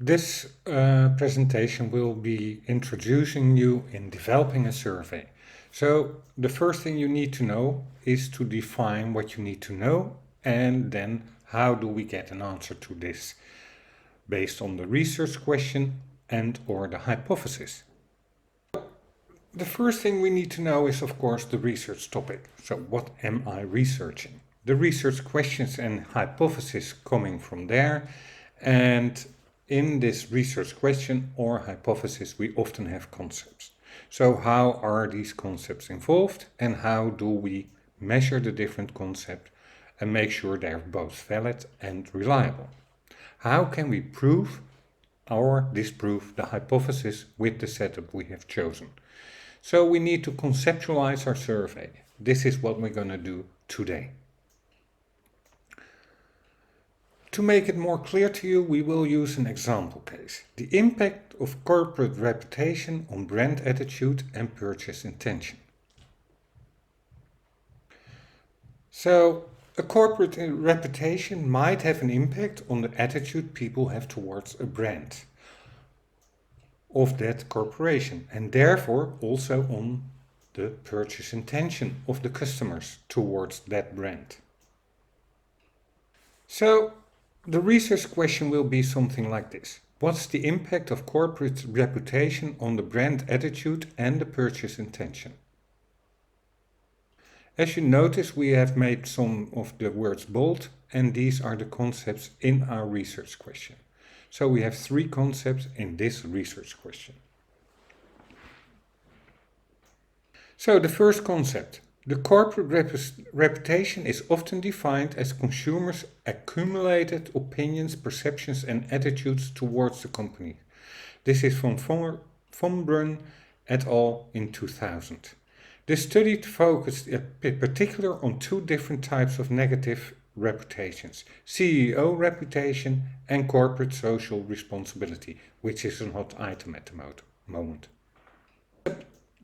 This presentation will be introducing you in developing a survey. So the first thing you need to know is to define what you need to know, and then how do we get an answer to this based on the research question and or the hypothesis. The first thing we need to know is, of course, the research topic. So what am I researching? The research questions and hypothesis coming from there, and in this research question or hypothesis we often have concepts. So how are these concepts involved, and how do we measure the different concepts and make sure they're both valid and reliable? How can we prove or disprove the hypothesis with the setup we have chosen? So we need to conceptualize our survey. This is what we're going to do today. To make it more clear to you, we will use an example case. The impact of corporate reputation on brand attitude and purchase intention. So, a corporate reputation might have an impact on the attitude people have towards a brand of that corporation, and therefore also on the purchase intention of the customers towards that brand. So the research question will be something like this. What's the impact of corporate reputation on the brand attitude and the purchase intention? As you notice, we have made some of the words bold, and these are the concepts in our research question. So we have 3 concepts in this research question. So the first concept. The corporate reputation is often defined as consumers' accumulated opinions, perceptions and attitudes towards the company. This is from von Brunn et al. In 2000. This study focused in particular on 2 different types of negative reputations: CEO reputation and corporate social responsibility, which is a hot item at the moment.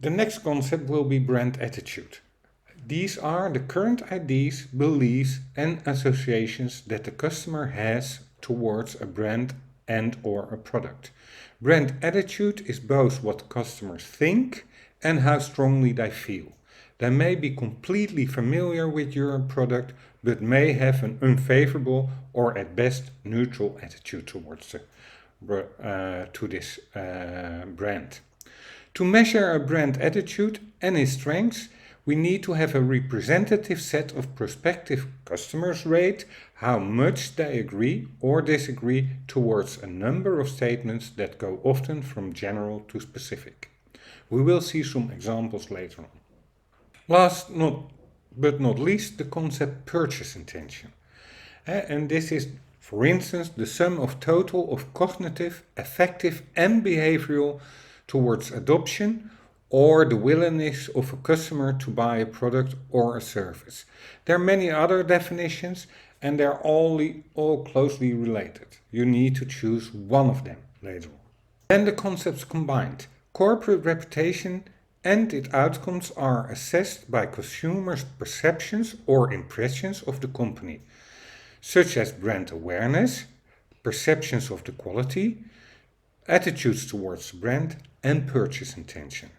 The next concept will be brand attitude. These are the current ideas, beliefs and associations that the customer has towards a brand and or a product. Brand attitude is both what customers think and how strongly they feel. They may be completely familiar with your product, but may have an unfavorable or at best neutral attitude towards this brand. To measure a brand attitude and its strengths, we need to have a representative set of prospective customers rate how much they agree or disagree towards a number of statements that go often from general to specific. We will see some examples later on. Last but not least, the concept purchase intention. And this is, for instance, the sum of total of cognitive, affective and behavioral towards adoption or the willingness of a customer to buy a product or a service. There are many other definitions and they're all closely related. You need to choose one of them later on. Then the concepts combined. Corporate reputation and its outcomes are assessed by consumers' perceptions or impressions of the company, such as brand awareness, perceptions of the quality, attitudes towards the brand, and purchase intention.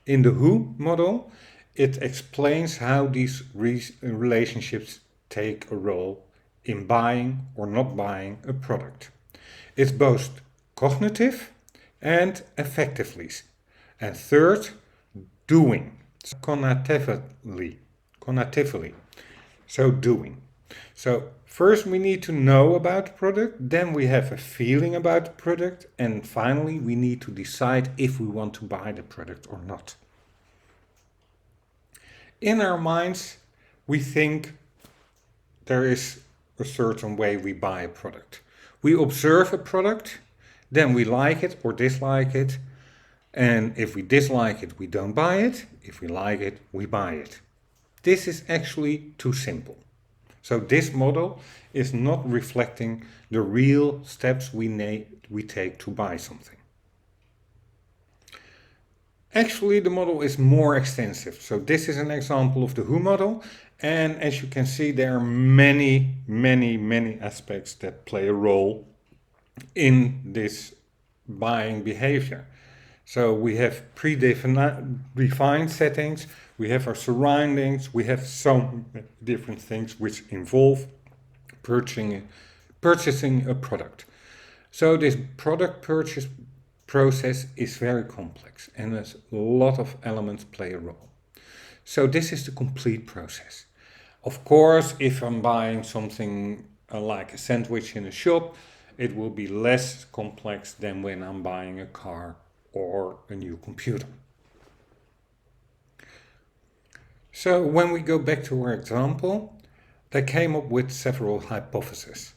In the WHO model, it explains how these relationships take a role in buying or not buying a product. It's both cognitive and affectively. And third, doing, conatively. So doing. So first we need to know about the product, then we have a feeling about the product, and finally we need to decide if we want to buy the product or not. In our minds, we think there is a certain way we buy a product. We observe a product, then we like it or dislike it, and if we dislike it, we don't buy it. If we like it, we buy it. This is actually too simple. So this model is not reflecting the real steps we take to buy something. Actually, the model is more extensive. So this is an example of the WHO model. And as you can see, there are many aspects that play a role in this buying behavior. So we have predefined settings, we have our surroundings, we have some different things which involve purchasing a product. So this product purchase process is very complex and there's a lot of elements play a role. So this is the complete process. Of course, if I'm buying something like a sandwich in a shop, it will be less complex than when I'm buying a car or a new computer. So when we go back to our example, they came up with several hypotheses.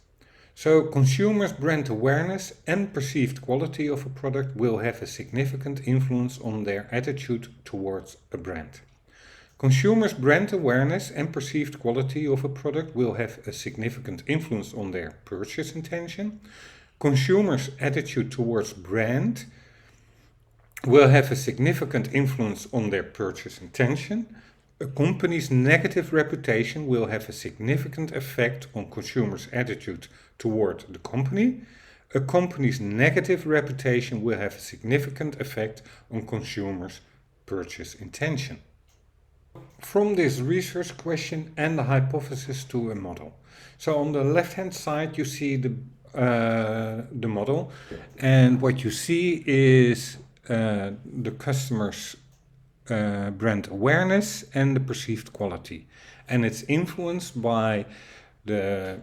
So consumers' brand awareness and perceived quality of a product will have a significant influence on their attitude towards a brand. Consumers' brand awareness and perceived quality of a product will have a significant influence on their purchase intention. Consumers' attitude towards brand will have a significant influence on their purchase intention. A company's negative reputation will have a significant effect on consumers' attitude toward the company. A company's negative reputation will have a significant effect on consumers' purchase intention. From this research question and the hypothesis to a model. So on the left-hand side, you see the model, and what you see is the customer's brand awareness and the perceived quality, and it's influenced by the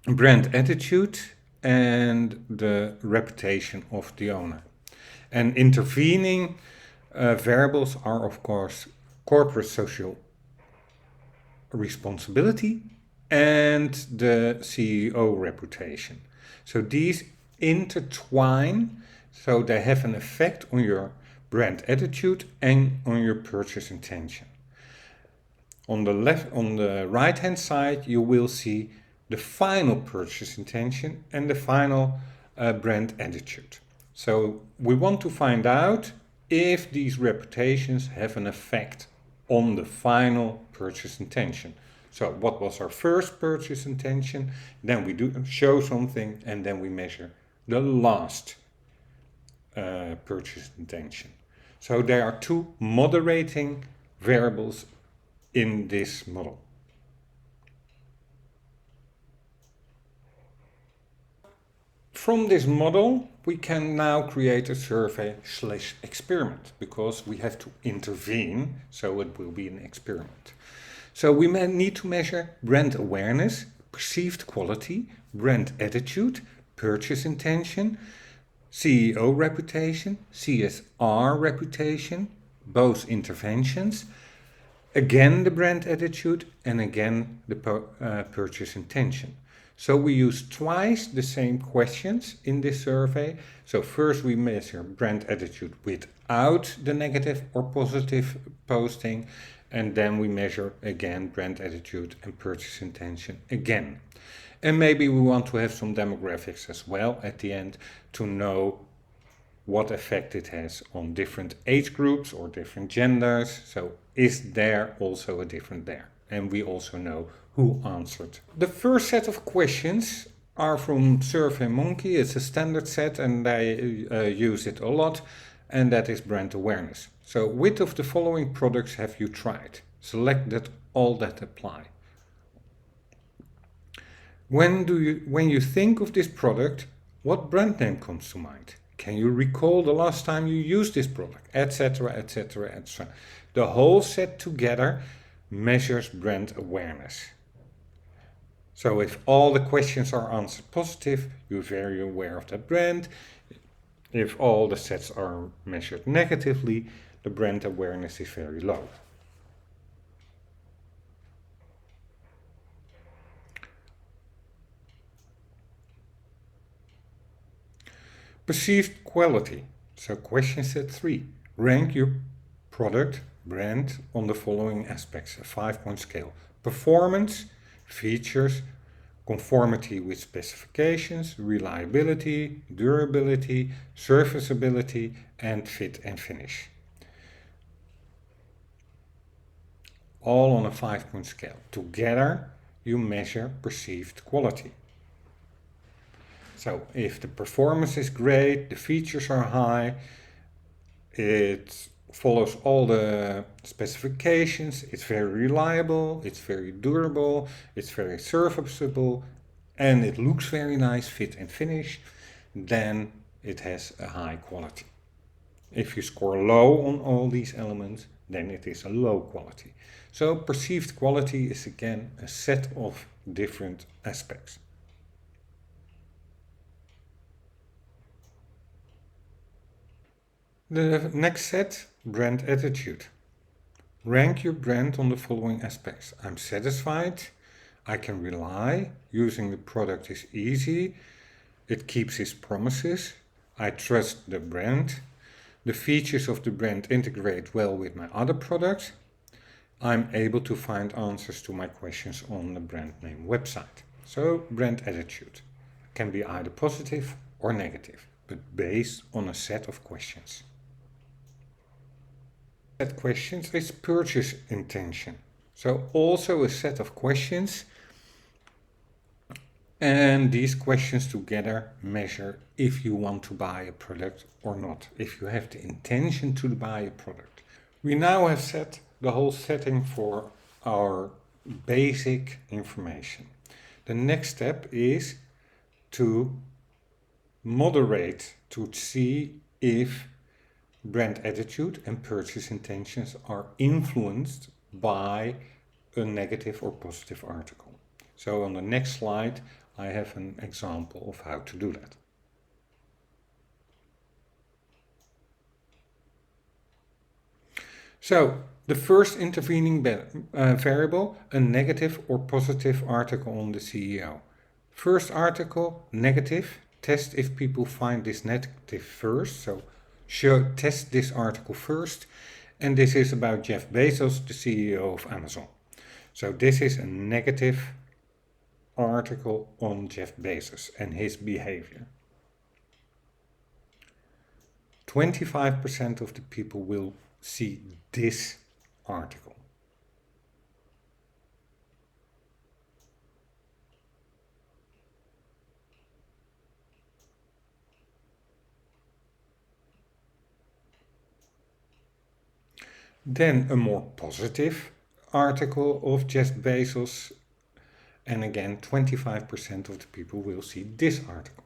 brand attitude and the reputation of the owner. And intervening variables are, of course, corporate social responsibility and the CEO reputation. So these intertwine, so they have an effect on your brand attitude and on your purchase intention. On the right hand side, you will see the final purchase intention and the final brand attitude. So we want to find out if these reputations have an effect on the final purchase intention. So what was our first purchase intention? Then we show something, and then we measure the last purchase intention. So there are two moderating variables in this model. From this model, we can now create a survey/experiment because we have to intervene, so it will be an experiment. So we need to measure brand awareness, perceived quality, brand attitude, purchase intention, CEO reputation, CSR reputation, both interventions, again the brand attitude, and again the purchase intention. So we use twice the same questions in this survey. So first we measure brand attitude without the negative or positive posting, and then we measure again brand attitude and purchase intention again. And maybe we want to have some demographics as well at the end to know what effect it has on different age groups or different genders. So is there also a difference there? And we also know who answered. The first set of questions are from SurveyMonkey. It's a standard set and I use it a lot, and that is brand awareness. So which of the following products have you tried? Select that all that apply. When you think of this product, what brand name comes to mind? Can you recall the last time you used this product, etc., etc., etc. The whole set together measures brand awareness. So if all the questions are answered positive, you're very aware of that brand. If all the sets are measured negatively, the brand awareness is very low. Perceived quality. So question set 3. Rank your product, brand on the following aspects, a 5-point scale. Performance, features, conformity with specifications, reliability, durability, serviceability, and fit and finish. All on a 5-point scale. Together, you measure perceived quality. So if the performance is great, the features are high, it follows all the specifications, it's very reliable, it's very durable, it's very serviceable, and it looks very nice, fit and finish, then it has a high quality. If you score low on all these elements, then it is a low quality. So perceived quality is again a set of different aspects. The next set, brand attitude. Rank your brand on the following aspects. I'm satisfied, I can rely, using the product is easy, it keeps its promises, I trust the brand, the features of the brand integrate well with my other products, I'm able to find answers to my questions on the brand name website. So brand attitude can be either positive or negative, but based on a set of questions. Set questions is purchase intention. So also a set of questions, and these questions together measure if you want to buy a product or not, if you have the intention to buy a product. We now have set the whole setting for our basic information. The next step is to moderate, to see if brand attitude and purchase intentions are influenced by a negative or positive article. So on the next slide, I have an example of how to do that. So the first intervening variable, a negative or positive article on the CEO. First article, negative. Test if people find this negative first. So test this article first. And this is about Jeff Bezos, the CEO of Amazon. So this is a negative article on Jeff Bezos and his behavior. 25% of the people will see this article. Then a more positive article of Jeff Bezos, and again 25% of the people will see this article.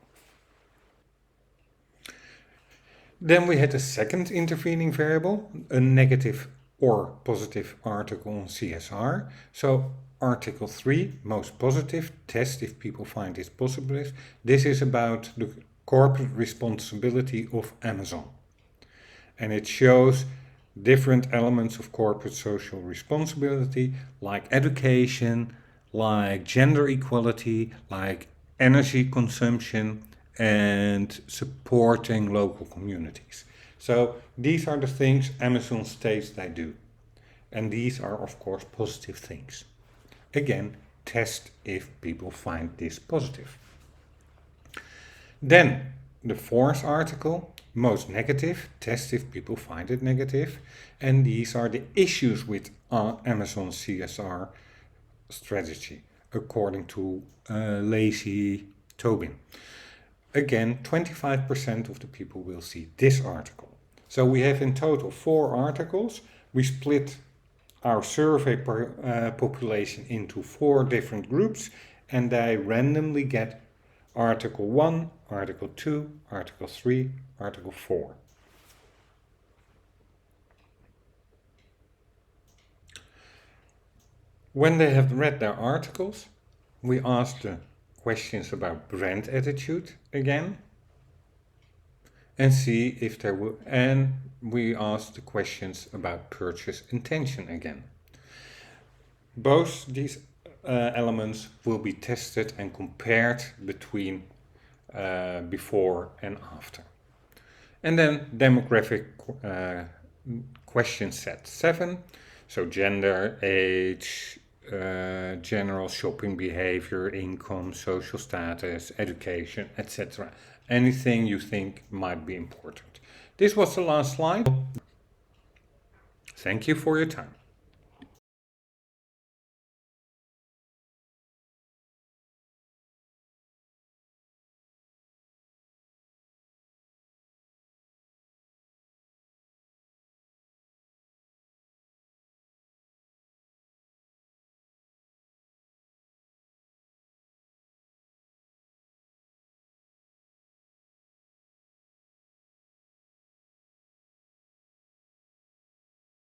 Then we had a second intervening variable, a negative or positive article on CSR. So article 3, most positive, test if people find this positive. This is about the corporate responsibility of Amazon. And it shows different elements of corporate social responsibility, like education, like gender equality, like energy consumption, and supporting local communities. So these are the things Amazon states they do. And these are, of course, positive things. Again, test if people find this positive. Then the fourth article, most negative, test if people find it negative. And these are the issues with Amazon CSR strategy, according to Lacey Tobin. Again, 25% of the people will see this article. So we have in total 4 articles. We split our survey population into 4 different groups, and they randomly get Article 1, Article 2, Article 3, Article 4. When they have read their articles, we ask the questions about brand attitude again, and see if there will, and we ask the questions about purchase intention again. Both these elements will be tested and compared between before and after. And then demographic question set 7. So gender, age, general shopping behavior, income, social status, education, etc. Anything you think might be important. This was the last slide. Thank you for your time.